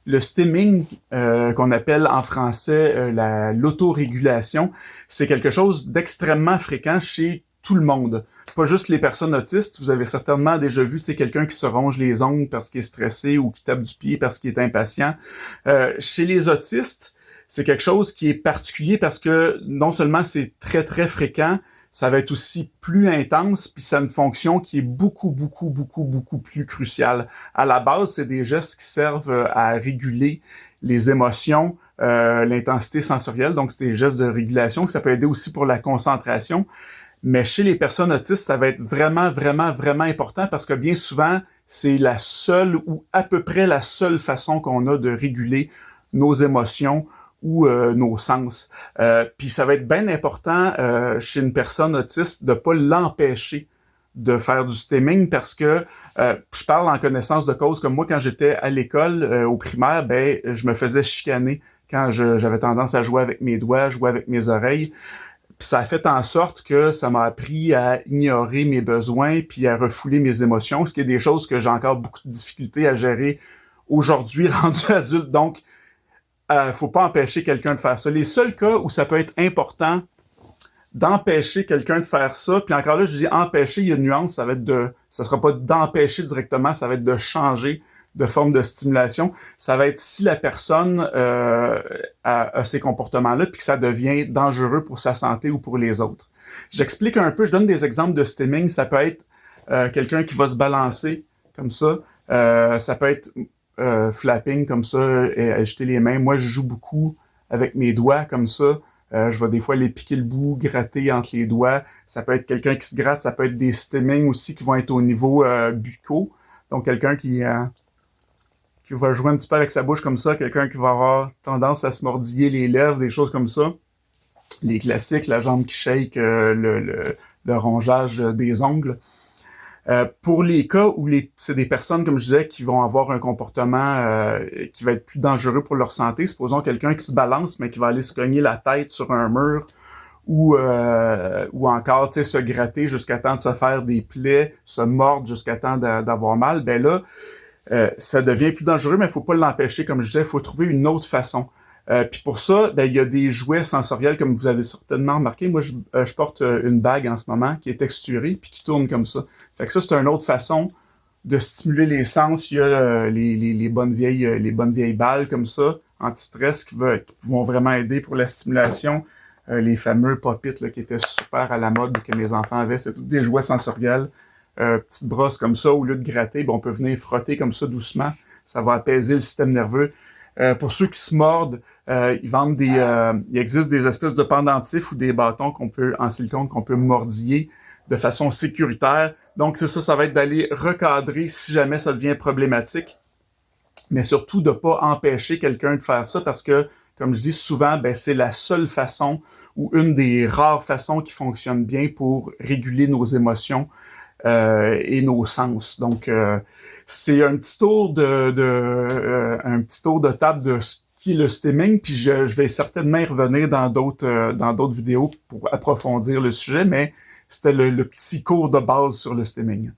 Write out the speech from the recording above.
Le stimming, qu'on appelle en français l'autorégulation, c'est quelque chose d'extrêmement fréquent chez tout le monde. Pas juste les personnes autistes. Vous avez certainement déjà vu, tu sais, quelqu'un qui se ronge les ongles parce qu'il est stressé ou qui tape du pied parce qu'il est impatient. Chez les autistes, c'est quelque chose qui est particulier parce que non seulement c'est très, très fréquent, ça va être aussi plus intense, puis ça a une fonction qui est beaucoup plus cruciale. À la base, c'est des gestes qui servent à réguler les émotions, l'intensité sensorielle, donc c'est des gestes de régulation, que ça peut aider aussi pour la concentration. Mais chez les personnes autistes, ça va être vraiment important parce que bien souvent, c'est la seule ou à peu près la seule façon qu'on a de réguler nos émotions ou nos sens. Puis ça va être bien important chez une personne autiste de pas l'empêcher de faire du stimming parce que je parle en connaissance de cause. Comme moi, quand j'étais à l'école au primaire, ben je me faisais chicaner quand j'avais tendance à jouer avec mes doigts, jouer avec mes oreilles. Puis ça a fait en sorte que ça m'a appris à ignorer mes besoins puis à refouler mes émotions, ce qui est des choses que j'ai encore beaucoup de difficultés à gérer aujourd'hui, rendu adulte. Donc, faut pas empêcher quelqu'un de faire ça. Les seuls cas où ça peut être important d'empêcher quelqu'un de faire ça, puis encore là, je dis empêcher, il y a une nuance, ça sera pas d'empêcher directement, ça va être de changer de forme de stimulation. Ça va être si la personne a ces comportements-là, puis que ça devient dangereux pour sa santé ou pour les autres. J'explique un peu, je donne des exemples de stimming. Ça peut être quelqu'un qui va se balancer comme ça. Ça peut être flapping comme ça, et agiter les mains. Moi, je joue beaucoup avec mes doigts comme ça. Je vais des fois les piquer le bout, gratter entre les doigts. Ça peut être quelqu'un qui se gratte, ça peut être des stimming aussi qui vont être au niveau buccaux. Donc, quelqu'un qui va jouer un petit peu avec sa bouche comme ça, quelqu'un qui va avoir tendance à se mordiller les lèvres, des choses comme ça. Les classiques, la jambe qui shake, le rongeage des ongles. Pour les cas où c'est des personnes, comme je disais, qui vont avoir un comportement qui va être plus dangereux pour leur santé, supposons quelqu'un qui se balance, mais qui va aller se cogner la tête sur un mur ou encore, tu sais, se gratter jusqu'à temps de se faire des plaies, se mordre jusqu'à temps d'avoir mal, ben là, ça devient plus dangereux, mais il faut pas l'empêcher, comme je disais, il faut trouver une autre façon. Puis pour ça, ben il y a des jouets sensoriels, comme vous avez certainement remarqué. Moi, je porte une bague en ce moment qui est texturée puis qui tourne comme ça. Fait que ça, c'est une autre façon de stimuler les sens. Il y a les bonnes vieilles balles comme ça, anti-stress, qui vont vraiment aider pour la stimulation. Les fameux pop-it là, qui étaient super à la mode que mes enfants avaient, c'est tous des jouets sensoriels. Petite brosse comme ça, au lieu de gratter, ben, on peut venir frotter comme ça doucement. Ça va apaiser le système nerveux. Pour ceux qui se mordent, ils vendent il existe des espèces de pendentifs ou des bâtons en silicone qu'on peut mordiller de façon sécuritaire. Donc c'est ça, ça va être d'aller recadrer si jamais ça devient problématique, mais surtout de pas empêcher quelqu'un de faire ça parce que, comme je dis souvent, ben c'est la seule façon ou une des rares façons qui fonctionne bien pour réguler nos émotions et nos sens. Donc c'est un petit tour un petit tour de table de ce qui est le stimming, puis je vais certainement y revenir dans d'autres vidéos pour approfondir le sujet, mais c'était le petit cours de base sur le stimming.